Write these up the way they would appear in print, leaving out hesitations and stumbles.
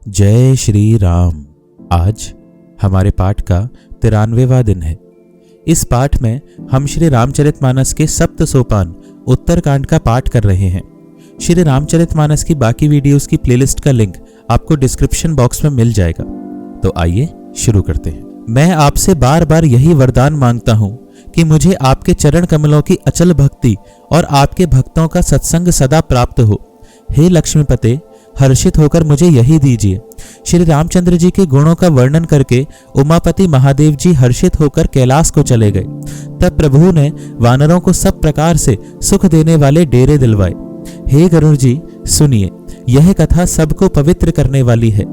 जय श्री राम। आज हमारे पाठ का 93वां दिन है। इस पाठ में हम श्री रामचरितमानस के सप्त सोपान उत्तरकांड का पाठ कर रहे हैं। श्री रामचरितमानस की बाकी वीडियोस की प्लेलिस्ट का लिंक आपको डिस्क्रिप्शन बॉक्स में मिल जाएगा। तो आइए शुरू करते हैं। मैं आपसे बार बार यही वरदान मांगता हूँ कि मुझे आपके चरण कमलों की अचल भक्ति और आपके भक्तों का सत्संग सदा प्राप्त हो। हे लक्ष्मीपते, हर्षित होकर मुझे यही दीजिए। श्री रामचंद्र जी के गुणों का वर्णन करके उमापति महादेव जी हर्षित होकर कैलाश को चले गए। तब प्रभु ने वानरों को सब प्रकार से सुख देने वाले डेरे दिलवाए। हे गरुड़ जी, सुनिए, यह कथा सबको पवित्र करने वाली है।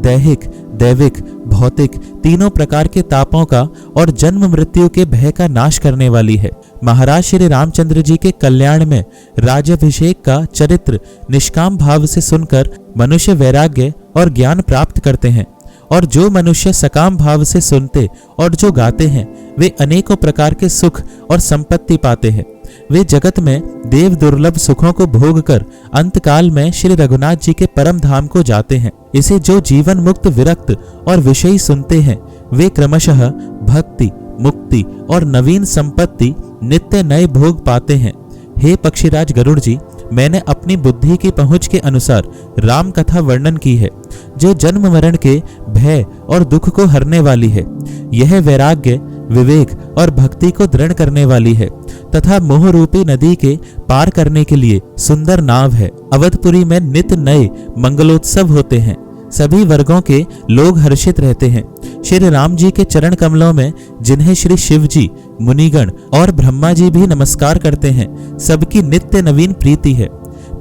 दैहिक, दैविक, भौतिक तीनों प्रकार के तापों का और जन्म मृत्यु के भय का नाश करने वाली है। महाराज श्री रामचंद्र जी के कल्याण में राज्याभिषेक का चरित्र निष्काम भाव से सुनकर मनुष्य वैराग्य और ज्ञान प्राप्त करते हैं, और जो मनुष्य सकाम भाव से सुनते और जो गाते हैं वे अनेकों प्रकार के सुख और संपत्ति पाते हैं। वे जगत में देव दुर्लभ सुखों को भोग कर अंतकाल में श्री रघुनाथ जी के परम धाम को जाते हैं। इसे जो जीवन मुक्त विरक्त और विषयी सुनते हैं वे क्रमशः भक्ति, मुक्ति और नवीन संपत्ति नित्य नए भोग पाते हैं। हे पक्षीराज गरुड़ जी, मैंने अपनी बुद्धि की पहुंच के अनुसार राम कथा वर्णन की है, जो जन्म मरण के भय और दुख को हरने वाली है। यह वैराग्य, विवेक और भक्ति को दृढ़ करने वाली है तथा मोह रूपी नदी के पार करने के लिए सुंदर नाव है। अवधपुरी में नित्य नए मंगलोत्सव होते हैं। सभी वर्गों के लोग हर्षित रहते हैं। श्री राम जी के चरण कमलों में जिन्हें श्री शिव जी, मुनिगण और ब्रह्मा जी भी नमस्कार करते हैं, सबकी नित्य नवीन प्रीति है।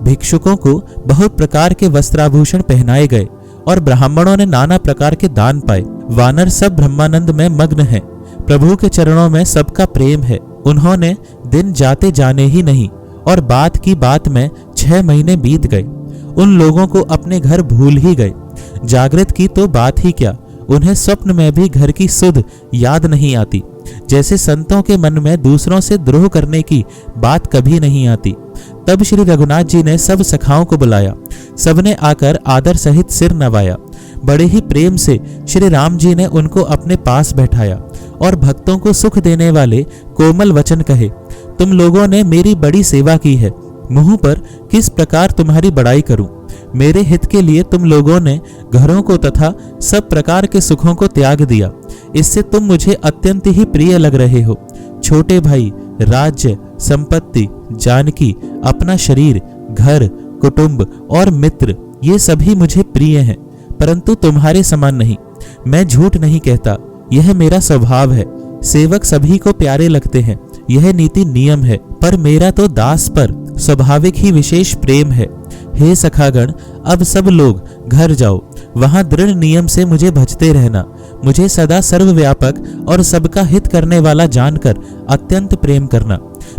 भिक्षुकों को बहुत प्रकार के वस्त्राभूषण पहनाए गए और ब्राह्मणों ने नाना प्रकार के दान पाए। वानर सब ब्रह्मानंद में मग्न हैं। प्रभु के चरणों में सबका प्रेम है। उन्होंने दिन जाते जाने ही नहीं और बात की बात में 6 महीने बीत गए। उन लोगों को अपने घर भूल ही गए। जागृत की तो बात ही क्या, उन्हें स्वप्न में भी घर की सुध याद नहीं आती। जैसे संतों के मन में दूसरों से द्रोह करने की बात कभी नहीं आती। तब श्री रघुनाथ जी ने सब सखाओं को बुलाया। सबने आकर आदर सहित सिर नवाया। बड़े ही प्रेम से श्री राम जी ने उनको अपने पास बैठाया और भक्तों को सुख देने वाले कोमल वचन कहे। तुम लोगों ने मेरी बड़ी सेवा की है, मुंह पर किस प्रकार तुम्हारी बड़ाई करूं। मेरे हित के लिए तुम लोगों ने घरों को तथा सब प्रकार के सुखों को त्याग दिया। इससे तुम मुझे अत्यंत ही प्रिय लग रहे हो। छोटे भाई, राज्य, संपत्ति, जानकी, अपना शरीर, घर, कुटुंब और मित्र, ये सभी मुझे प्रिय हैं, परंतु तुम्हारे समान नहीं। मैं झूठ नहीं कहता, यह मेरा स्वभाव है। सेवक सभी को प्यारे लगते हैं, यह नीति नियम है, पर मेरा तो दास पर स्वाभाविक ही विशेष प्रेम है। हे सखागण, अब सब लोग घर जाओ, वहां दृढ़ नियम से मुझे भजते रहना। मुझे सदा सर्वव्यापक और सबका हित करने वाला जानकर अत्यंत प्रेम करना।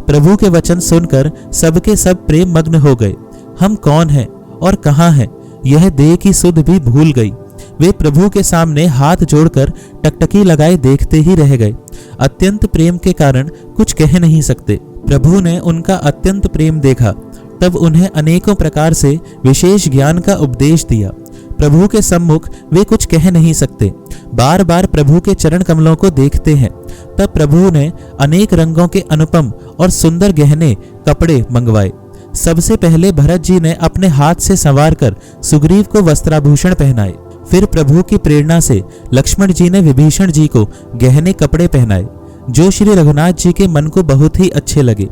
प्रभु के वचन सुनकर सबके सब प्रेम मग्न हो गए। हम कौन हैं और कहाँ हैं, यह देह की सुध भी भूल गई। वे प्रभु के सामने हाथ जोड़कर टकटकी लगाए देखते ही रह गए। अत्यंत प्रेम के कारण कुछ कह नहीं सकते। प्रभु ने उनका अत्यंत प्रेम देखा, तब उन्हें अनेकों प्रकार से विशेष ज्ञान का उपदेश दिया। प्रभु के सम्मुख वे कुछ कह नहीं सकते। बार बार प्रभु के चरण कमलों को देखते हैं। तब प्रभु ने अनेक रंगों के अनुपम और सुंदर गहने कपड़े मंगवाए। सबसे पहले भरत जी ने अपने हाथ से संवार कर सुग्रीव को वस्त्राभूषण पहनाए। फिर प्रभु की प्रेरणा से लक्ष्मण जी ने विभीषण जी को गहने कपड़े पहनाए, जो श्री रघुनाथ जी के मन को बहुत ही अच्छे लगे।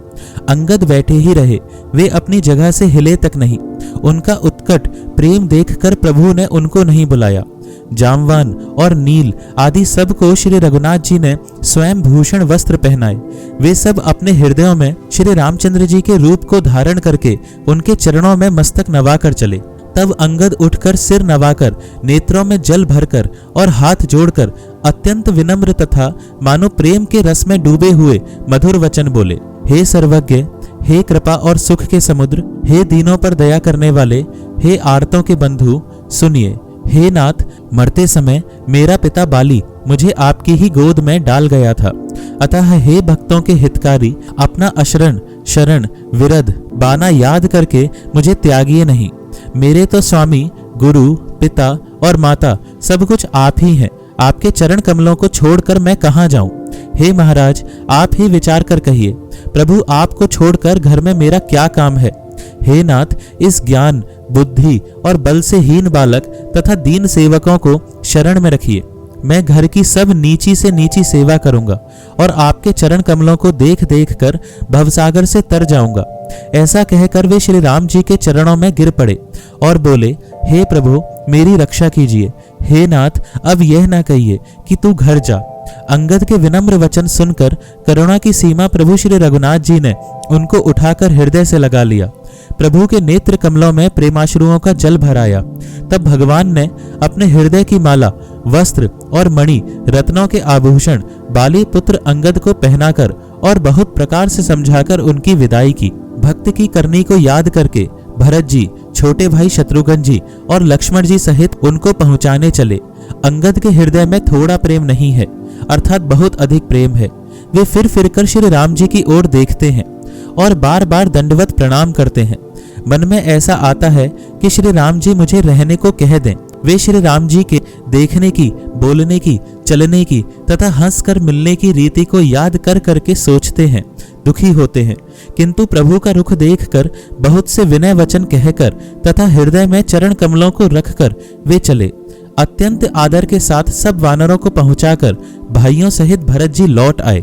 अंगद बैठे ही रहे, वे अपनी जगह से हिले तक नहीं। उनका उत्कट प्रेम देखकर प्रभु ने उनको नहीं बुलाया। जामवान और नील आदि सबको श्री रघुनाथ जी ने स्वयं भूषण वस्त्र पहनाए। वे सब अपने हृदयों में श्री रामचंद्र जी के रूप को धारण करके उनके चरणों में मस्तक नवाकर चले। तब अंगद उठकर सिर नवाकर, नेत्रों में जल भरकर और हाथ जोड़कर अत्यंत विनम्र तथा मानो प्रेम के रस में डूबे हुए मधुर वचन बोले। हे सर्वज्ञ, हे कृपा और सुख के समुद्र, हे दीनों पर दया करने वाले, हे आर्तों के बंधु, सुनिए। हे नाथ, मरते समय मेरा पिता बाली मुझे आपकी ही गोद में डाल गया था, अतः हे भक्तों के हितकारी, अपना अशरण, शरण, विरध, बाना याद करके मुझे त्यागिए नहीं। मेरे तो स्वामी, गुरु, पिता और माता सब कुछ आप ही हैं। आपके चरण कमलों को छोड़कर मैं कहाँ जाऊं? हे महाराज, आप ही विचार कर कहिए, प्रभु आपको छोड़कर घर में मेरा क्या काम है? हे नाथ, इस ज्ञान, बुद्धि और बल से हीन बालक तथा दीन सेवकों को शरण में रखिए। मैं घर की सब नीची से नीची सेवा करूंगा और आपके चरण कमलों को देख देख कर भवसागर से तर जाऊंगा। ऐसा कहकर वे श्री राम जी के चरणों में गिर पड़े और बोले, हे प्रभु, मेरी रक्षा कीजिए। हे नाथ, अब यह ना कहिए कि तू घर जा। अंगद के विनम्र वचन सुनकर करुणा की सीमा प्रभु श्री रघुनाथ जी ने उनको उठाकर हृदय से लगा लिया। प्रभु के नेत्र कमलों में प्रेमाश्रुओं का जल भराया। तब भगवान ने अपने हृदय की माला, वस्त्र और मणि, रत्नों के आभूषण बाली पुत्र अंगद को पहनाकर और बहुत प्रकार से समझाकर उनकी विदाई की। भक्त की करनी को याद करके भरत जी, छोटे भाई शत्रुघ्न जी और लक्ष्मण जी सहित उनको पहुंचाने चले। अंगद के हृदय में थोड़ा प्रेम नहीं है, अर्थात बहुत अधिक प्रेम है। वे फिर कर श्री राम जी की ओर देखते हैं और बार बार दंडवत प्रणाम करते हैं। मन में ऐसा आता है कि श्री राम जी मुझे रहने को कह दें। वे श्री राम जी के देखने की, बोलने की, चलने की तथा हंसकर मिलने की रीति को याद कर करके सोचते हैं, दुखी होते हैं। किंतु प्रभु का रुख देखकर बहुत से विनय वचन कहकर तथा हृदय में चरण कमलों को रखकर वे चले। अत्यंत आदर के साथ सब वानरों को पहुंचाकर भाइयों सहित भरत जी लौट आए।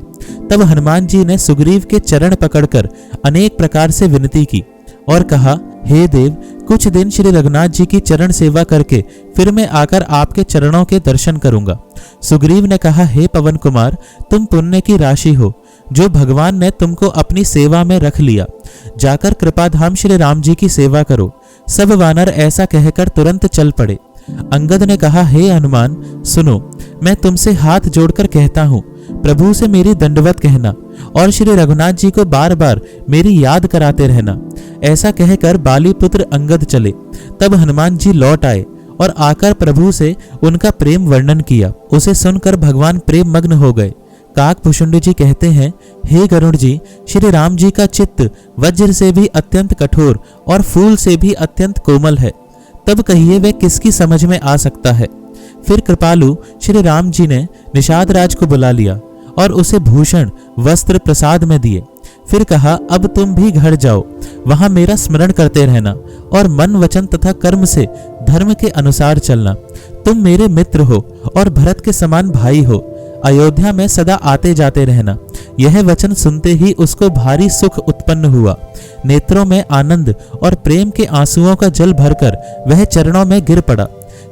तब हनुमान जी ने सुग्रीव के चरण पकड़कर अनेक प्रकार से विनती की और कहा, हे देव, कुछ दिन श्री रघुनाथ जी की चरण सेवा करके फिर मैं आकर आपके चरणों के दर्शन करूंगा। सुग्रीव ने कहा, हे पवन कुमार, तुम पुण्य की राशि हो, जो भगवान ने तुमको अपनी सेवा में रख लिया। जाकर कृपाधाम श्री राम जी की सेवा करो। सब वानर ऐसा कहकर तुरंत चल पड़े। अंगद ने कहा, हे हनुमान, सुनो, मैं तुमसे हाथ जोड़कर कहता हूँ, प्रभु से मेरी दंडवत कहना और श्री रघुनाथ जी को बार बार मेरी याद कराते रहना। ऐसा कहकर बाली पुत्र अंगद चले। तब हनुमान जी लौट आए और आकर प्रभु से उनका प्रेम वर्णन किया। उसे सुनकर भगवान प्रेम मग्न हो गए। काकभूषुंड जी कहते हैं, हे गरुड़ जी, श्री राम जी का चित्त वज्र से भी अत्यंत कठोर और फूल से भी अत्यंत कोमल है। तब कहिए वे किसकी समझ में आ सकता है। फिर कृपालु श्री राम जी ने निषाद राज को बुला लिया और उसे भूषण, वस्त्र प्रसाद में दिए। फिर कहा, अब तुम भी घर जाओ, वहां मेरा स्मरण करते रहना और मन, वचन तथा कर्म से धर्म के अनुसार चलना। तुम मेरे मित्र हो और भरत के समान भाई हो। अयोध्या में सदा आते जाते रहना। यह वचन सुनते ही उसको भारी सुख उत्पन्न हुआ। नेत्रों में आनंद और प्रेम के आंसुओं का जल भरकर वह चरणों में गिर पड़ा।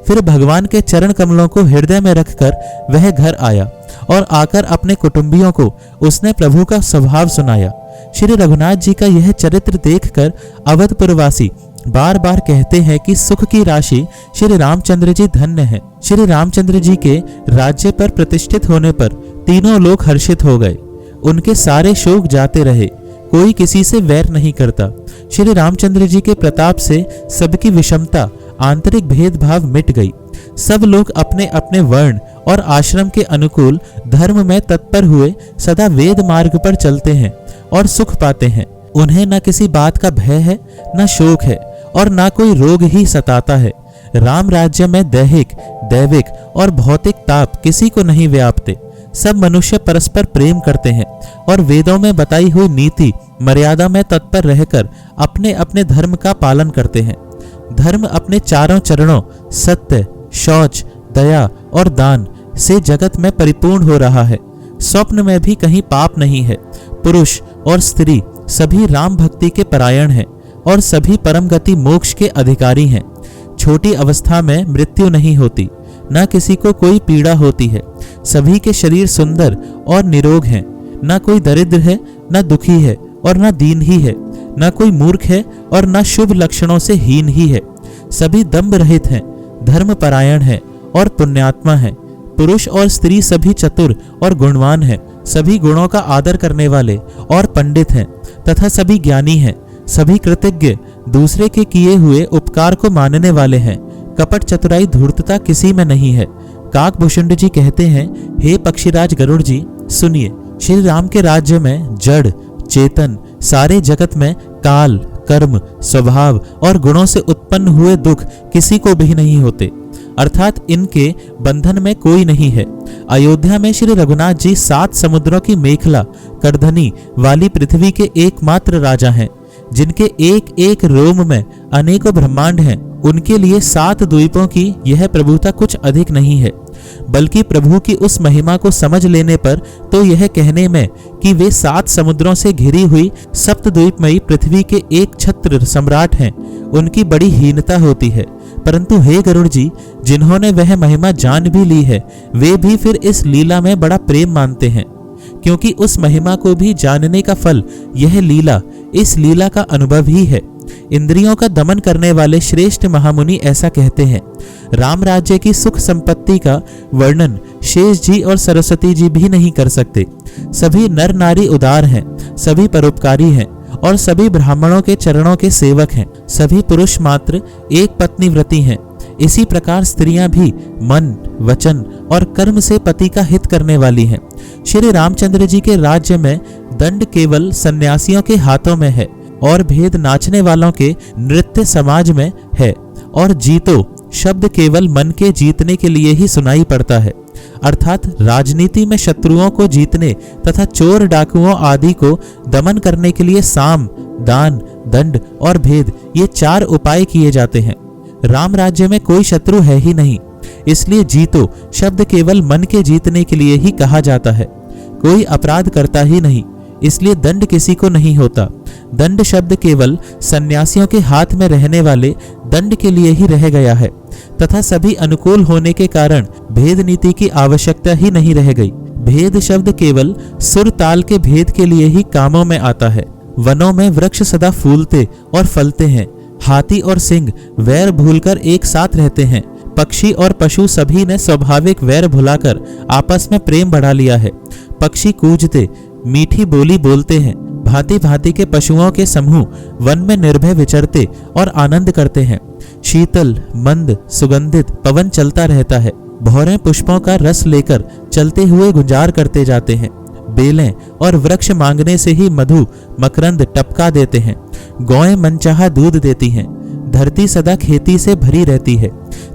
फिर भगवान के चरण कमलों को हृदय में रखकर वह घर आया और आकर अपने कुटुंबियों को उसने प्रभु का स्वभाव सुनाया। श्री रघुनाथ जी का यह चरित्र देखकर अवधपुरवासी बार बार कहते हैं कि सुख की राशि श्री रामचंद्र जी धन्य हैं। श्री रामचंद्र जी के राज्य पर प्रतिष्ठित होने पर तीनों लोग हर्षित हो गए। उनके सारे शोक जाते रहे। कोई किसी से वैर नहीं करता। श्री रामचंद्र जी के प्रताप से सबकी विषमता, आंतरिक भेदभाव मिट गई। सब लोग अपने अपने वर्ण और आश्रम के अनुकूल धर्म में तत्पर हुए सदा वेद मार्ग पर चलते हैं और सुख पाते हैं। उन्हें न किसी बात का भय है, न शोक है और न कोई रोग ही सताता है। राम राज्य में दैहिक, दैविक और भौतिक ताप किसी को नहीं व्यापते। सब मनुष्य परस्पर प्रेम करते हैं और वेदों में बताई हुई नीति मर्यादा में तत्पर रहकर अपने अपने धर्म का पालन करते हैं। धर्म अपने चारों चरणों सत्य, शौच, दया और दान से जगत में परिपूर्ण हो रहा है। स्वप्न में भी कहीं पाप नहीं है। पुरुष और स्त्री सभी राम भक्ति के परायण हैं और सभी परम गति मोक्ष के अधिकारी हैं। छोटी अवस्था में मृत्यु नहीं होती, न किसी को कोई पीड़ा होती है। सभी के शरीर सुंदर और निरोग हैं। न कोई दरिद्र है, न दुखी है और न दीन ही है। न कोई मूर्ख है और न शुभ लक्षणों से हीन ही है। सभी दंभ रहित हैं, धर्म परायण हैं और पुण्यात्मा हैं। पुरुष और स्त्री सभी चतुर और गुणवान हैं। सभी गुणों का आदर करने वाले और पंडित हैं तथा सभी ज्ञानी हैं। सभी कृतज्ञ, दूसरे के किए हुए उपकार को मानने वाले हैं। कपट, चतुराई, धूर्तता किसी में नहीं है। काकभूषुंड जी कहते हैं, हे पक्षीराज गरुड़ जी, सुनिए, श्री राम के राज्य में जड़, चेतन, सारे जगत में काल, कर्म, स्वभाव और गुणों से उत्पन्न हुए दुख किसी को भी नहीं होते। अर्थात इनके बंधन में कोई नहीं है। अयोध्या में श्री रघुनाथ जी 7 समुद्रों की मेखला करधनी वाली पृथ्वी के एकमात्र राजा हैं, जिनके एक एक रोम में अनेकों ब्रह्मांड हैं। उनके लिए 7 द्वीपों की यह प्रभुता कुछ अधिक नहीं है, बल्कि प्रभु की उस महिमा को समझ लेने पर तो यह कहने में कि वे 7 समुद्रों से घिरी हुई सप्तद्वीपमयी पृथ्वी के एक छत्र सम्राट हैं, उनकी बड़ी हीनता होती है। परंतु हे गरुड़ जी, जिन्होंने वह महिमा जान भी ली है, वे भी फिर इस लीला में बड़ा प्रेम मानते हैं, क्योंकि उस महिमा को भी जानने का फल यह लीला, इस लीला का अनुभव ही है। इंद्रियों का दमन करने वाले श्रेष्ठ महामुनि ऐसा कहते हैं। राम राज्य की सुख संपत्ति का वर्णन शेष जी और सरस्वती जी भी नहीं कर सकते। सभी नर नारी उदार हैं, सभी परोपकारी हैं और सभी ब्राह्मणों के चरणों के सेवक हैं। सभी पुरुष मात्र एक पत्नी व्रती हैं। इसी प्रकार स्त्रियां भी मन, वचन और कर्म से पति का हित करने वाली हैं। श्री रामचंद्र जी के राज्य में दंड केवल सन्यासियों के हाथों में है और भेद नाचने वालों के नृत्य समाज में है, और जीतो शब्द केवल मन के जीतने के लिए ही सुनाई पड़ता है। अर्थात राजनीति में शत्रुओं को जीतने तथा चोर डाकुओं आदि को दमन करने के लिए साम, दान, दंड और भेद, ये 4 उपाय किए जाते हैं। राम राज्य में कोई शत्रु है ही नहीं, इसलिए जीतो शब्द केवल मन के जीतने के लिए ही कहा जाता है। कोई अपराध करता ही नहीं, इसलिए दंड किसी को नहीं होता। दंड शब्द केवल सन्यासियों के हाथ में रहने वाले दंड के लिए ही रह गया है, तथा सभी अनुकूल होने के कारण भेद नीति की आवश्यकता ही नहीं रह गई। भेद शब्द केवल सुर ताल के भेद के लिए ही कामों में आता है। वनों में वृक्ष सदा फूलते और फलते हैं। हाथी और सिंह वैर भूलकर एक साथ रहते हैं। पक्षी और पशु सभी ने स्वाभाविक वैर भुलाकर आपस में प्रेम बढ़ा लिया है। पक्षी कूजते, मीठी बोली बोलते हैं। भांति भांति के पशुओं के समूह वन में निर्भय विचरते और आनंद करते हैं। शीतल, मंद, सुगंधित पवन चलता रहता है। भौरे पुष्पों का रस लेकर चलते हुए गुंजार करते जाते हैं। बेलें और वृक्ष मांगने से ही मधु मकरंद टपका देते हैं। गौएं मनचाहा दूध देती हैं। धरती सदा खेती से भरी रहती है।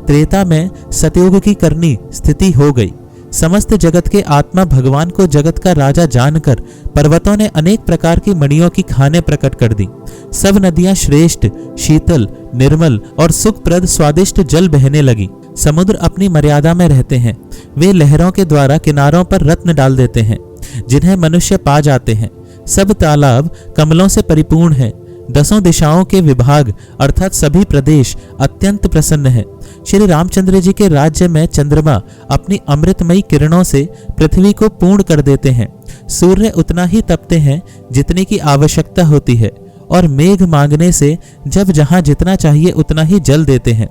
त्रेता में सतयुग की करनी स्थिति हो गई। समस्त जगत के आत्मा भगवान को जगत का राजा जानकर पर्वतों ने अनेक प्रकार की मणियों की खानें प्रकट कर दी। सब नदियां श्रेष्ठ, शीतल, निर्मल और सुखप्रद स्वादिष्ट जल बहने लगी। समुद्र अपनी मर्यादा में रहते हैं। वे लहरों के द्वारा किनारों पर रत्न डाल देते हैं, जिन्हें मनुष्य पा जाते हैं। सब तालाब कमलों से परिपूर्ण हैं। 10 दिशाओं के विभाग अर्थात सभी प्रदेश अत्यंत प्रसन्न है। श्री रामचंद्र जी के राज्य में चंद्रमा अपनी अमृतमयी किरणों से पृथ्वी को पूर्ण कर देते हैं। सूर्य उतना ही तपते हैं जितने की आवश्यकता होती है, और मेघ मांगने से जब जहां जितना चाहिए उतना ही जल देते हैं।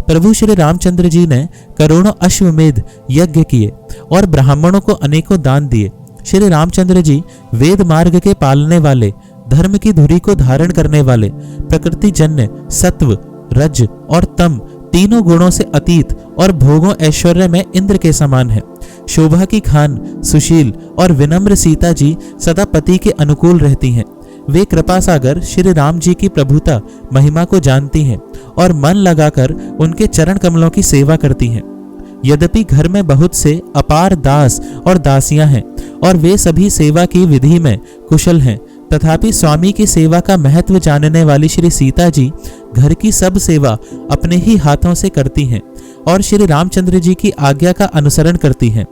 प्रभु श्री रामचंद्र जी ने करोड़ों अश्वमेध यज्ञ किए और ब्राह्मणों को अनेकों दान दिए। श्री रामचंद्र जी वेद मार्ग के पालने वाले, धर्म की धुरी को धारण करने वाले, प्रकृति जन्य सत्व, रज और तम तीनों गुणों से अतीत और भोगों ऐश्वर्य में इंद्र के समान है। शोभा की खान, सुशील और विनम्र सीता जी सदा पति के अनुकूल रहती हैं। वे कृपा सागर श्री राम जी की प्रभुता महिमा को जानती हैं और मन लगाकर उनके चरण कमलों की सेवा करती हैं। यद्यपि घर में बहुत से अपार दास और दासियां हैं और वे सभी सेवा की विधि में कुशल हैं, तथापि स्वामी की सेवा का महत्व जानने वाली श्री सीता जी घर की सब सेवा अपने ही हाथों से करती हैं और श्री रामचंद्र जी की आज्ञा का अनुसरण करती हैं।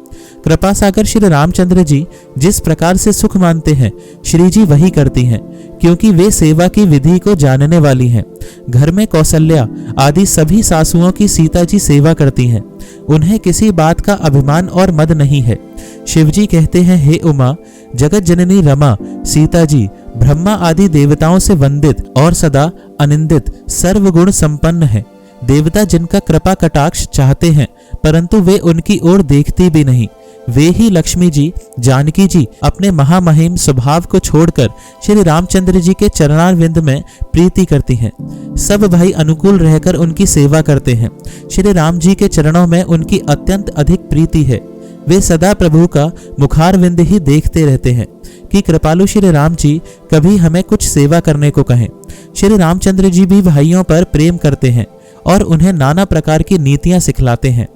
कृपा सागर श्री रामचंद्र जी जिस प्रकार से सुख मानते हैं, श्री जी वही करती हैं, क्योंकि वे सेवा की विधि को जानने वाली हैं। घर में कौशल्या आदि सभी सासुओं की सीता जी सेवा करती हैं। उन्हें किसी बात का अभिमान और मद नहीं है। शिवजी कहते हैं, हे उमा, जगत जननी रमा सीता जी ब्रह्मा आदि देवताओं से वंदित और सदा अनिंदित सर्वगुण संपन्न है। देवता जिनका कृपा कटाक्ष चाहते हैं, परंतु वे उनकी ओर देखती भी नहीं। वे ही लक्ष्मी जी, जानकी जी अपने महामहिम स्वभाव को छोड़कर श्री रामचंद्र जी के चरणारविंद में प्रीति करती हैं। सब भाई अनुकूल रहकर उनकी सेवा करते हैं। श्री राम जी के चरणों में उनकी अत्यंत अधिक प्रीति है। वे सदा प्रभु का मुखारविंद ही देखते रहते हैं कि कृपालु श्री राम जी कभी हमें कुछ सेवा करने को कहें। श्री रामचंद्र जी भी भाइयों पर प्रेम करते हैं और उन्हें नाना प्रकार की नीतियां सिखलाते हैं।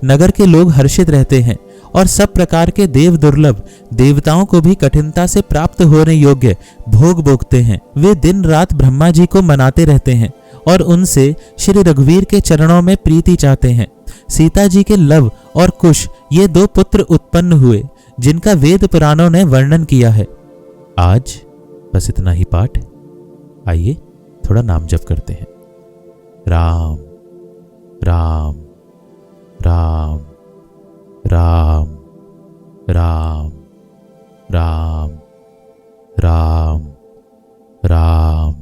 नगर के लोग हर्षित रहते हैं और सब प्रकार के देव दुर्लभ देवताओं को भी कठिनता से प्राप्त होने योग्य भोग भोगते हैं। वे दिन रात ब्रह्मा जी को मनाते रहते हैं और उनसे श्री रघुवीर के चरणों में प्रीति चाहते हैं। सीता जी के लव और कुश ये 2 पुत्र उत्पन्न हुए जिनका वेद पुराणों ने वर्णन किया है। आज बस इतना ही पाठ। आइए थोड़ा नाम जप करते हैं। राम राम राम राम राम राम राम राम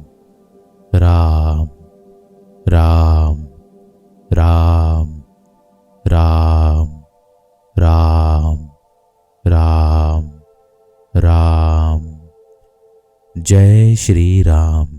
राम राम राम राम राम राम राम। जय श्री राम।